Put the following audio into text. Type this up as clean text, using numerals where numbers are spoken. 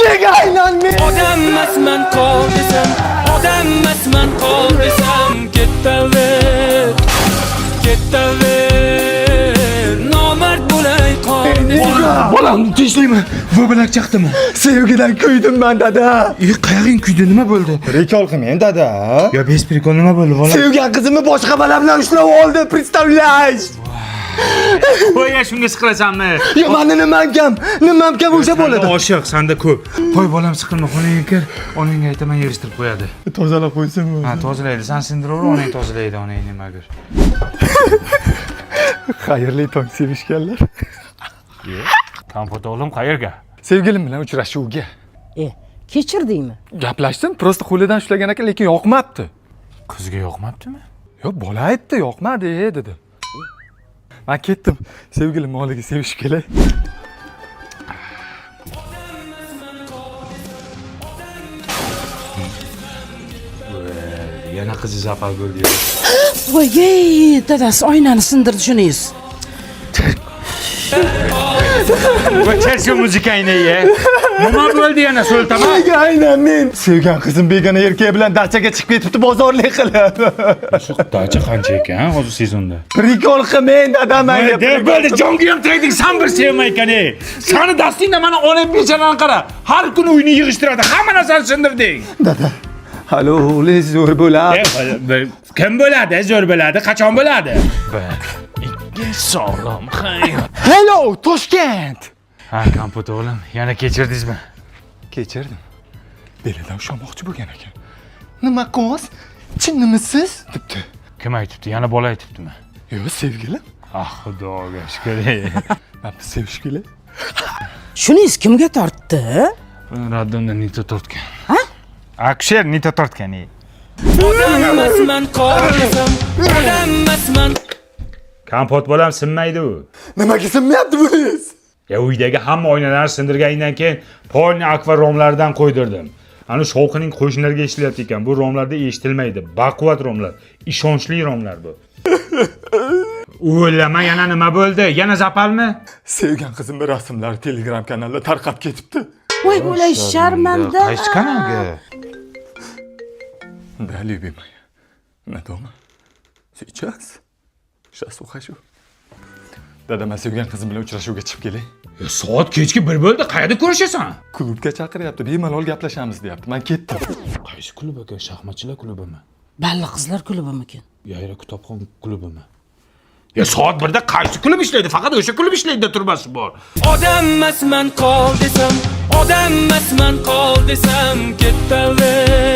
Nega aylanmaydi? Odammasman qol desam, odammasman qol desam, ketaver, ketaver, nomard bo'lay qol desam. Bolamni tinchlikmi? Bu bilan chaqdimi? Sevgidan kuydim ben dada. Qayerga kuydi, nima bo'ldi? Rekol qilmang dada. Yo, bez prikol nima bo'ldi, bolam? Sevgan qizimni boshqa bola bilan ushlab oldi, представляешь? Qo'ya, shunga siqilasanmi? Yo, meni nimam kam o'sha bo'ladi. Oshiq, senda ko'p. Qo'y, bolam, siqilma, xonangga kir. Onangga aytaman, yig'ishtirib qo'yadi. Tozalab qo'ysin. Ha, tozalaydi. Sen sindiraver, onang tozalaydi, onang nimadir. Xayrli tong sevishganlar. Kompot o'g'lim qayerga? Sevgilim bilan uchrashuvga. Kechirdingmi? Gaplashdim, prosta qo'lidan ushlagan ekan, lekin yoqmabdi. Qizga yoqmabdimi? Yo, bola aytdi, yoqmadi dedi. Men ketdim. Sevgilim oldiga sevishib kelay. Yana qizi zapal bo'ldi. Voy, dadasi oynani sindirdi shunisiz. Ko'char shu muzikangni ye. Nima bo'ldi yana so'ltama? Aynan men. Sevgan qizim begona erkak bilan dachaga chiqib ketibdi bozorlik qilib. Shu dacha qancha ekan hozir sezonda? Prikol qilmang dadam aytdi. Bo'ldi, jonga ham tegding, sen bir sevmay ekan. Seni dastingda mana onam bechadan qara. Har kuni uyni yig'ishtiradi, hamma narsani sindirding. Dada. Halo, o'g'lingiz zo'r bo'ladi. Kim bo'ladi? Zo'r bo'ladi. Qachon bo'ladi? Sog'lom hayot. Hello, Toshkent. Ha, kompot o'g'lim, yana kechirdingizmi? Kechirdim. Belidan ushlamoqchi bo'lgan ekan. Nima qilasiz? Chinnimisiz? debdi. Kim aytibdi? Yana bola aytibdimi? Yo'q, sevgilim. Ah, xudoga shukr. Men sevishib kelay. Shunisiz kimga tortdi? Raddimda nito tortgan. Ha? Aksher nito tortgan. Odammasman qol desam, odammasman. Kompot bo'lam sinmaydi u. Nimaga sinmayapti buningiz? Ya uydagi hamma oynalarni sindirgandan keyin polni akva romlardan qo'ydirdim. Ana shovqining qo'shnilarga eshityapti ekan. Bu romlarda eshitilmaydi. Baquvvat romlar, ishonchli romlar bu. O'ylama, yana nima bo'ldi? Yana zapalmi? Sevgan qizimning rasmlari Telegram kanalida tarqab ketibdi. Voy, bo'lay sharmanda. Qaysi kanalga? Да, любимая. На дома? Сейчас? Сейчас ухожу. Dada, men sevgan qizim bilan uchrashuvga chiqib kelay. Soat kechki 1 bo'ldi. Qayerda ko'rishasan? Klubga chaqiryapti. Bemalol gaplashamiz deyapti. Men ketdim. Qaysi klub aka? Shaxmatchilar klubimi? Balla qizlar klubimikin? Yayra kitobxon klubimi? Ya soat 1da qaysi klub ishlaydi? Faqat o'sha klub ishlaydi, turbasi bor. Odammasman qol desam, odammasman qol desam, ketaver,